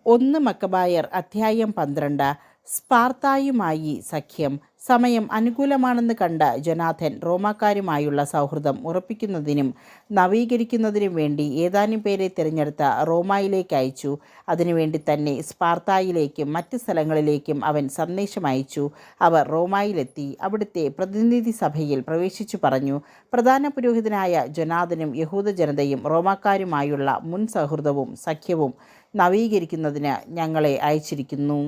1 മക്കബായർ അധ്യായം 12. സ്പാർത്തായുമായി സഖ്യം. സമയം അനുകൂലമാണെന്ന് കണ്ട ജൊനാഥൻ റോമാക്കാരുമായുള്ള സൗഹൃദം ഉറപ്പിക്കുന്നതിനും നവീകരിക്കുന്നതിനും വേണ്ടി ഏതാനും പേരെ തിരഞ്ഞെടുത്ത റോമായിലേക്ക് അയച്ചു. അതിനുവേണ്ടി തന്നെ സ്പാർത്തായിലേക്കും മറ്റ് സ്ഥലങ്ങളിലേക്കും അവൻ സന്ദേശമയച്ചു. അവർ റോമായിലെത്തി അവിടുത്തെ പ്രതിനിധി സഭയിൽ പ്രവേശിച്ചു പറഞ്ഞു, പ്രധാന പുരോഹിതനായ ജൊനാഥനും യഹൂദ ജനതയും റോമാക്കാരുമായുള്ള മുൻ സൗഹൃദവും സഖ്യവും നവീകരിക്കുന്നതിന് ഞങ്ങളെ അയച്ചിരിക്കുന്നു.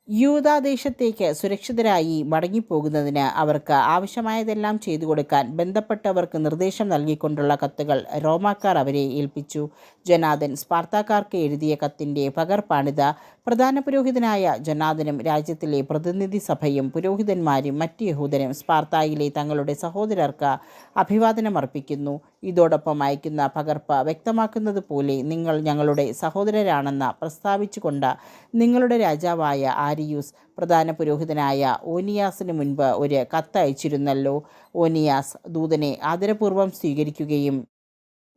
യൂദാദേശത്തേക്ക് സുരക്ഷിതരായി മടങ്ങിപ്പോകുന്നതിന് അവർക്ക് ആവശ്യമായതെല്ലാം ചെയ്തു കൊടുക്കാൻ ബന്ധപ്പെട്ടവർക്ക് നിർദ്ദേശം നൽകിക്കൊണ്ടുള്ള കത്തുകൾ റോമാക്കാർ അവരെ ഏൽപ്പിച്ചു. ജൊനാഥൻ സ്പാർത്താക്കാർക്ക് എഴുതിയ കത്തിൻ്റെ പകർപ്പാണിത്. പ്രധാന പുരോഹിതനായ ജൊനാഥനും രാജ്യത്തിലെ പ്രതിനിധി സഭയും പുരോഹിതന്മാരും മറ്റ് യഹൂദരും സ്പാർത്തായിലെ തങ്ങളുടെ സഹോദരർക്ക് അഭിവാദനമർപ്പിക്കുന്നു. ഇതോടൊപ്പം അയക്കുന്ന പകർപ്പ് വ്യക്തമാക്കുന്നത് പോലെ നിങ്ങൾ ഞങ്ങളുടെ സഹോദരരാണെന്ന് പ്രസ്താവിച്ചുകൊണ്ട് നിങ്ങളുടെ രാജാവായ ആരിയൂസ് പ്രധാന പുരോഹിതനായ ഓനിയാസിന് മുൻപ് ഒരു കത്ത് അയച്ചിരുന്നല്ലോ. ഓനിയാസ് ദൂതനെ ആദരപൂർവ്വം സ്വീകരിക്കുകയും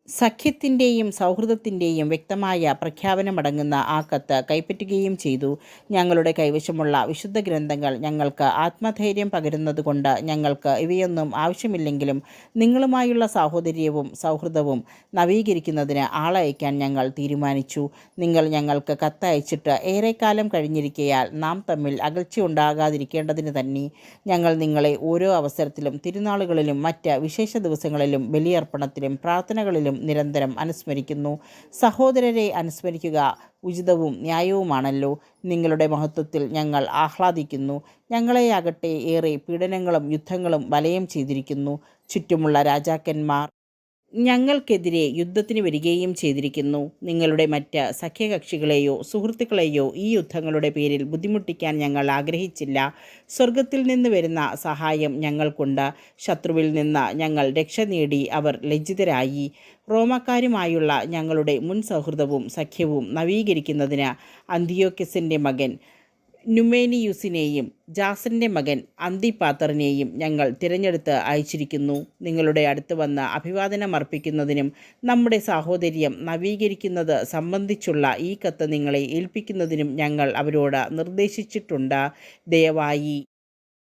സഖ്യത്തിൻ്റെയും സൗഹൃദത്തിൻ്റെയും വ്യക്തമായ പ്രഖ്യാപനമടങ്ങുന്ന ആ കത്ത് കൈപ്പറ്റുകയും ചെയ്തു. ഞങ്ങളുടെ കൈവശമുള്ള വിശുദ്ധ ഗ്രന്ഥങ്ങൾ ഞങ്ങൾക്ക് ആത്മധൈര്യം പകരുന്നതുകൊണ്ട് ഞങ്ങൾക്ക് ഇവയൊന്നും ആവശ്യമില്ലെങ്കിലും നിങ്ങളുമായുള്ള സാഹോദര്യവും സൗഹൃദവും നവീകരിക്കുന്നതിന് ആളയക്കാൻ ഞങ്ങൾ തീരുമാനിച്ചു. നിങ്ങൾ ഞങ്ങൾക്ക് കത്തയച്ചിട്ട് ഏറെക്കാലം കഴിഞ്ഞിരിക്കയാൽ നാം തമ്മിൽ അകൽച്ചയുണ്ടാകാതിരിക്കേണ്ടതിന് തന്നെ ഞങ്ങൾ നിങ്ങളെ ഓരോ അവസരത്തിലും തിരുനാളുകളിലും മറ്റ് വിശേഷ ദിവസങ്ങളിലും ബലിയർപ്പണത്തിലും പ്രാർത്ഥനകളിലും നിരന്തരം അനുസ്മരിക്കുന്നു. സഹോദരരെ അനുസ്മരിക്കുക ഉചിതവും ന്യായവുമാണല്ലോ. നിങ്ങളുടെ മഹത്വത്തിൽ ഞങ്ങൾ ആഹ്ലാദിക്കുന്നു. ഞങ്ങളെയാകട്ടെ ഏറെ പീഡനങ്ങളും യുദ്ധങ്ങളും വലയം ചെയ്തിരിക്കുന്നു. ചുറ്റുമുള്ള രാജാക്കന്മാർ ഞങ്ങൾക്കെതിരെ യുദ്ധത്തിന് വരികയും ചെയ്തിരിക്കുന്നു. നിങ്ങളുടെ മറ്റ് സഖ്യകക്ഷികളെയോ സുഹൃത്തുക്കളെയോ ഈ യുദ്ധങ്ങളുടെ പേരിൽ ബുദ്ധിമുട്ടിക്കാൻ ഞങ്ങൾ ആഗ്രഹിച്ചില്ല. സ്വർഗത്തിൽ നിന്ന് വരുന്ന സഹായം ഞങ്ങൾക്കുണ്ട്. ശത്രുവിൽ നിന്ന് ഞങ്ങൾ രക്ഷ നേടി അവർ ലജ്ജിതരായി. റോമാക്കാരുമായുള്ള ഞങ്ങളുടെ മുൻ സൗഹൃദവും സഖ്യവും നവീകരിക്കുന്നതിന് അന്തിയോക്കസിൻ്റെ മകൻ നുമേനിയൂസിനെയും ജാസൻ്റെ മകൻ അന്തിപാത്തറിനെയും ഞങ്ങൾ തിരഞ്ഞെടുത്ത് അയച്ചിരിക്കുന്നു. നിങ്ങളുടെ അടുത്ത് വന്ന് അഭിവാദനമർപ്പിക്കുന്നതിനും നമ്മുടെ സാഹോദര്യം നവീകരിക്കുന്നത് സംബന്ധിച്ചുള്ള ഈ കത്ത് നിങ്ങളെ ഏൽപ്പിക്കുന്നതിനും ഞങ്ങൾ അവരോട് നിർദ്ദേശിച്ചിട്ടുണ്ട്. ദയവായി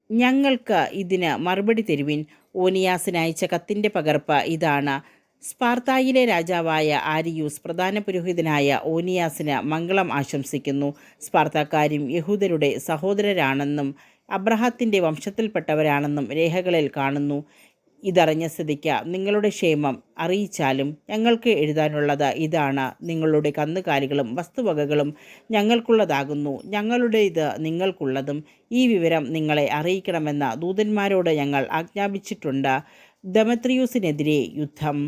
ഞങ്ങൾക്ക് ഇതിന് മറുപടി തരുവിൻ. ഓനിയാസിനയച്ച കത്തിൻ്റെ പകർപ്പ് ഇതാണ്. സ്പാർത്തായിലെ രാജാവായ ആരിയൂസ് പ്രധാന പുരോഹിതനായ ഓനിയാസിന് മംഗളം ആശംസിക്കുന്നു. സ്പാർത്താക്കാരും യഹൂദരുടെ സഹോദരരാണെന്നും അബ്രഹാത്തിൻ്റെ വംശത്തിൽപ്പെട്ടവരാണെന്നും രേഖകളിൽ കാണുന്നു. ഇതറിഞ്ഞ സ്ഥിതിക്ക് നിങ്ങളുടെ ക്ഷേമം അറിയിച്ചാലും ഞങ്ങൾക്ക് എഴുതാനുള്ളത് ഇതാണ്. നിങ്ങളുടെ കന്നുകാലികളും വസ്തുവകകളും ഞങ്ങൾക്കുള്ളതാകുന്നു, ഞങ്ങളുടേത് നിങ്ങൾക്കുള്ളതും. ഈ വിവരം നിങ്ങളെ അറിയിക്കണമെന്ന് ദൂതന്മാരോട് ഞങ്ങൾ ആജ്ഞാപിച്ചിട്ടുണ്ട്. ദെമത്രിയൂസിനെതിരെ യുദ്ധം.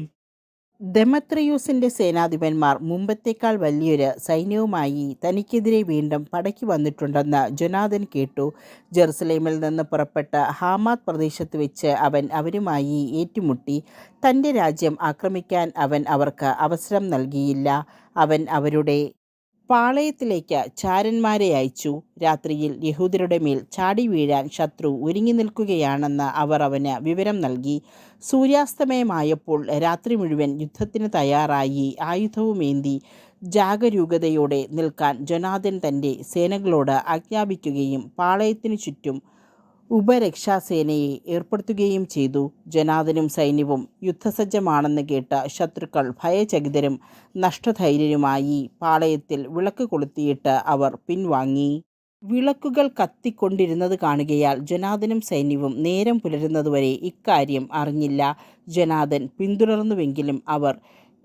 ദെമത്രിയൂസിൻ്റെ സേനാധിപന്മാർ മുമ്പത്തേക്കാൾ വലിയൊരു സൈന്യവുമായി തനിക്കെതിരെ വീണ്ടും പടയ്ക്ക് വന്നിട്ടുണ്ടെന്ന് ജൊനാഥൻ കേട്ടു. ജെറുസലേമിൽ നിന്ന് പുറപ്പെട്ട് ഹാമാത്ത് പ്രദേശത്ത് വെച്ച് അവൻ അവരുമായി ഏറ്റുമുട്ടി. തൻ്റെ രാജ്യം ആക്രമിക്കാൻ അവൻ അവർക്ക് അവസരം നൽകിയില്ല. അവൻ അവരുടെ പാളയത്തിലേക്ക് ചാരന്മാരെ അയച്ചു. രാത്രിയിൽ യഹൂദരുടെ മേൽ ചാടി വീഴാൻ ശത്രു ഒരുങ്ങി നിൽക്കുകയാണെന്ന് അവർ അവന് വിവരം നൽകി. സൂര്യാസ്തമയമായപ്പോൾ രാത്രി മുഴുവൻ യുദ്ധത്തിന് തയ്യാറായി ആയുധവുമേന്തി ജാഗരൂകതയോടെ നിൽക്കാൻ ജൊനാഥൻ തൻ്റെ സേനകളോട് ആജ്ഞാപിക്കുകയും പാളയത്തിനു ചുറ്റും ഉപരക്ഷാസേനയെ ഏർപ്പെടുത്തുകയും ചെയ്തു. ജൊനാഥനും സൈന്യവും യുദ്ധസജ്ജമാണെന്ന് കേട്ട ശത്രുക്കൾ ഭയചകിതരും നഷ്ടധൈര്യരുമായി പാളയത്തിൽ വിളക്ക് കൊളുത്തിയിട്ട് അവർ പിൻവാങ്ങി. വിളക്കുകൾ കത്തിക്കൊണ്ടിരുന്നത് കാണുകയാൽ ജൊനാഥനും സൈന്യവും നേരം പുലരുന്നതുവരെ ഇക്കാര്യം അറിഞ്ഞില്ല. ജൊനാഥൻ പിന്തുടർന്നുവെങ്കിലും അവർ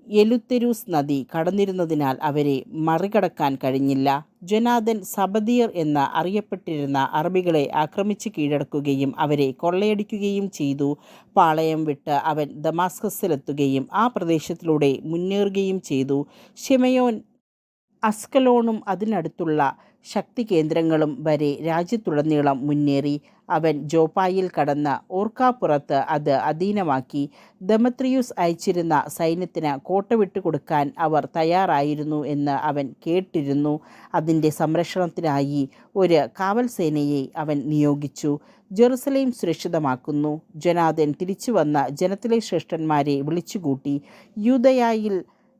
എലുത്തെരൂസ് നദി കടന്നിരുന്നതിനാൽ അവരെ മറികടക്കാൻ കഴിഞ്ഞില്ല. ജൊനാഥൻ സബദിയർ എന്ന് അറിയപ്പെട്ടിരുന്ന അറബികളെ ആക്രമിച്ച് കീഴടക്കുകയും അവരെ കൊള്ളയടിക്കുകയും ചെയ്തു. പാളയം വിട്ട് അവൻ ദമാസ്കസിലെത്തുകയും ആ പ്രദേശത്തിലൂടെ മുന്നേറുകയും ചെയ്തു. ശിമയോൻ, അസ്കലോണും അതിനടുത്തുള്ള ശക്തി കേന്ദ്രങ്ങളും വരെ രാജ്യത്തുടനീളം മുന്നേറി. അവൻ ജോപ്പായിൽ കടന്ന് ഓർക്കാപ്പുറത്ത് അത് അധീനമാക്കി. ദെമത്രിയൂസ് അയച്ചിരുന്ന സൈന്യത്തിന് കോട്ട വിട്ടുകൊടുക്കാൻ അവർ തയ്യാറായിരുന്നു എന്ന് അവൻ കേട്ടിരുന്നു. അതിൻ്റെ സംരക്ഷണത്തിനായി ഒരു കാവൽ സേനയെ അവൻ നിയോഗിച്ചു. ജെറുസലേം സുരക്ഷിതമാക്കുന്നു. ജൊനാഥൻ തിരിച്ചു വന്ന ജനത്തിലെ ശ്രേഷ്ഠന്മാരെ വിളിച്ചുകൂട്ടി. യൂദയായിൽ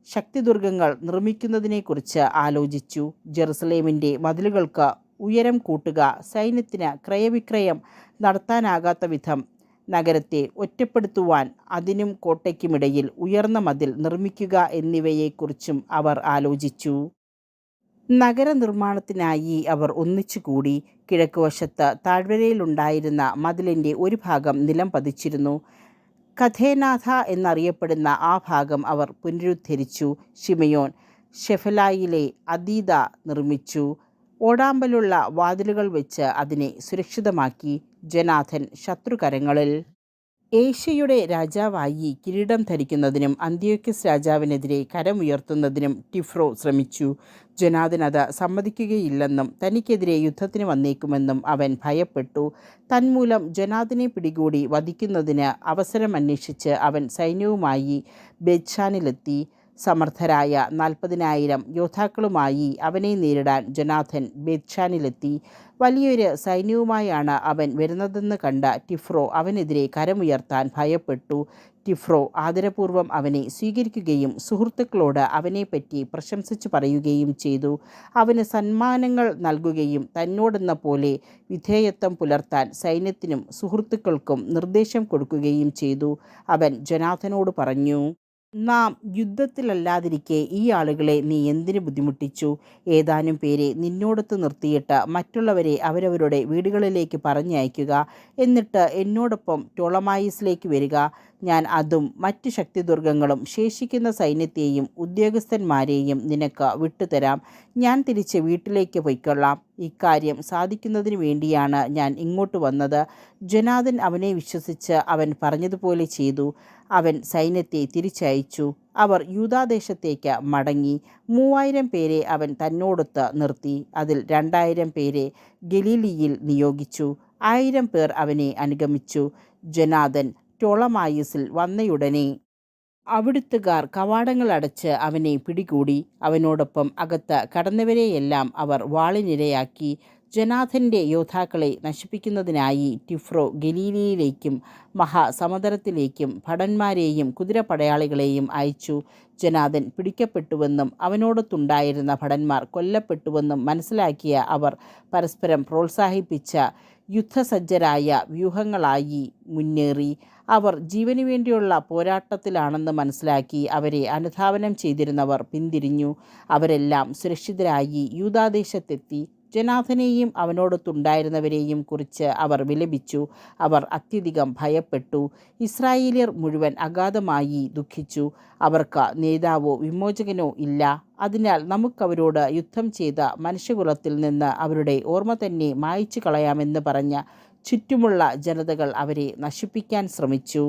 ശക്തിദുർഗങ്ങൾ നിർമ്മിക്കുന്നതിനെക്കുറിച്ച് ആലോചിച്ചു. ജെറുസലേമിൻ്റെ മതിലുകൾക്ക് ഉയരം കൂട്ടുക, സൈന്യത്തിന് ക്രയവിക്രയം നടത്താനാകാത്ത വിധം നഗരത്തെ ഒറ്റപ്പെടുത്തുവാൻ അതിനും കോട്ടയ്ക്കുമിടയിൽ ഉയർന്ന മതിൽ നിർമ്മിക്കുക എന്നിവയെക്കുറിച്ചും അവർ ആലോചിച്ചു. നഗരനിർമ്മാണത്തിനായി അവർ ഒന്നിച്ചുകൂടി. കിഴക്കുവശത്ത് താഴ്വരയിലുണ്ടായിരുന്ന മതിലിൻ്റെ ഒരു ഭാഗം നിലം പതിച്ചിരുന്നു. കഥേനാഥ എന്നറിയപ്പെടുന്ന ആ ഭാഗം അവർ പുനരുദ്ധരിച്ചു. ശിമയോൻ ഷെഫലായിലെ അദീദ നിർമ്മിച്ചു. ഓടാമ്പലുള്ള വാതിലുകൾ വെച്ച് അതിനെ സുരക്ഷിതമാക്കി. ജനാഥൻ ശത്രുകരങ്ങളിൽ ഏഷ്യയുടെ രാജാവായി കിരീടം ധരിക്കുന്നതിനും അന്ത്യോക്യസ് രാജാവിനെതിരെ കരമുയർത്തുന്നതിനും ടിഫ്രോ ശ്രമിച്ചു. ജനാഥൻ അത് സമ്മതിക്കുകയില്ലെന്നും തനിക്കെതിരെ യുദ്ധത്തിന് വന്നേക്കുമെന്നും അവൻ ഭയപ്പെട്ടു. തന്മൂലം ജനാഥനെ പിടികൂടി വധിക്കുന്നതിന് അവസരം അന്വേഷിച്ച് അവൻ സൈന്യവുമായി ബേത്ത്ശാനിലെത്തി. സമർത്ഥരായ 40,000 യോദ്ധാക്കളുമായി അവനെ നേരിടാൻ ജനാഥൻ ബേത്ത്ശാനിലെത്തി. വലിയൊരു സൈന്യവുമായാണ് അവൻ വരുന്നതെന്ന് കണ്ട ടിഫ്രോ അവനെതിരെ കരമുയർത്താൻ ഭയപ്പെട്ടു. ടിഫ്രോ ആദരപൂർവ്വം അവനെ സ്വീകരിക്കുകയും സുഹൃത്തുക്കളോട് അവനെപ്പറ്റി പ്രശംസിച്ചു പറയുകയും ചെയ്തു. അവന് സമ്മാനങ്ങൾ നൽകുകയും തന്നോടെന്ന പോലെ വിധേയത്വം പുലർത്താൻ സൈന്യത്തിനും സുഹൃത്തുക്കൾക്കും നിർദ്ദേശം കൊടുക്കുകയും ചെയ്തു. അവൻ ജനാഥനോട് പറഞ്ഞു, നാം യുദ്ധത്തിലല്ലാതിരിക്കെ ഈ ആളുകളെ നീ എന്തിനു ബുദ്ധിമുട്ടിച്ചു? ഏതാനും പേരെ നിന്നോടൊത്ത് നിർത്തിയിട്ട് മറ്റുള്ളവരെ അവരവരുടെ വീടുകളിലേക്ക് പറഞ്ഞയക്കുക. എന്നിട്ട് എന്നോടൊപ്പം ടോളമായിസിലേക്ക് വരിക. ഞാൻ അതും മറ്റു ശക്തിദുർഗങ്ങളും ശേഷിക്കുന്ന സൈന്യത്തെയും ഉദ്യോഗസ്ഥന്മാരെയും നിനക്ക് വിട്ടുതരാം. ഞാൻ തിരിച്ച് വീട്ടിലേക്ക് പൊയ്ക്കൊള്ളാം. ഇക്കാര്യം സാധിക്കുന്നതിന് വേണ്ടിയാണ് ഞാൻ ഇങ്ങോട്ട് വന്നത്. ജനാഥൻ അവനെ വിശ്വസിച്ച് അവൻ പറഞ്ഞതുപോലെ ചെയ്തു. അവൻ സൈന്യത്തെ തിരിച്ചയച്ചു. അവർ യൂദാദേശത്തേക്ക് മടങ്ങി. 3000 പേരെ അവൻ തന്നോടൊത്ത് നിർത്തി. അതിൽ 2000 പേരെ ഗലീലിയിൽ നിയോഗിച്ചു. 1000 പേർ അവനെ അനുഗമിച്ചു. ജനാഥൻ ടോളമായിസിൽ വന്നയുടനെ അവിടുത്തുകാർ കവാടങ്ങൾ അടച്ച് അവനെ പിടികൂടി. അവനോടൊപ്പം അകത്ത് കടന്നവരെയെല്ലാം അവർ വാളിനിരയാക്കി. ജനാഥൻ്റെ യോദ്ധാക്കളെ നശിപ്പിക്കുന്നതിനായി ടിഫ്രോ ഗലീലയിലേക്കും മഹാസമുദ്രത്തിലേക്കും ഭടന്മാരെയും കുതിരപ്പടയാളികളെയും അയച്ചു. ജനാഥൻ പിടിക്കപ്പെട്ടുവെന്നും അവനോടൊത്തുണ്ടായിരുന്ന ഭടന്മാർ കൊല്ലപ്പെട്ടുവെന്നും മനസ്സിലാക്കിയ അവർ പരസ്പരം പ്രോത്സാഹിപ്പിച്ച യുദ്ധസജ്ജരായ വ്യൂഹങ്ങളായി മുന്നേറി. അവർ ജീവനു വേണ്ടിയുള്ള പോരാട്ടത്തിലാണെന്ന് മനസ്സിലാക്കി അവരെ അനുധാവനം ചെയ്തിരുന്നവർ പിന്തിരിഞ്ഞു. അവരെല്ലാം സുരക്ഷിതരായി യൂദാദേശത്തെത്തി. ജനാഥനെയും അവനോടൊത്തുണ്ടായിരുന്നവരെയും കുറിച്ച് അവർ വിലപിച്ചു. അവർ അത്യധികം ഭയപ്പെട്ടു. ഇസ്രായേല്യർ മുഴുവൻ അഗാധമായി ദുഃഖിച്ചു. അവർക്ക് നേതാവോ വിമോചകനോ ഇല്ല. അതിനാൽ നമുക്കവരോട് യുദ്ധം ചെയ്ത മനുഷ്യകുലത്തിൽ നിന്ന് അവരുടെ ഓർമ്മ തന്നെ മായ്ച്ചു കളയാമെന്ന് പറഞ്ഞ് ചുറ്റുമുള്ള ജനതകൾ അവരെ നശിപ്പിക്കാൻ ശ്രമിച്ചു.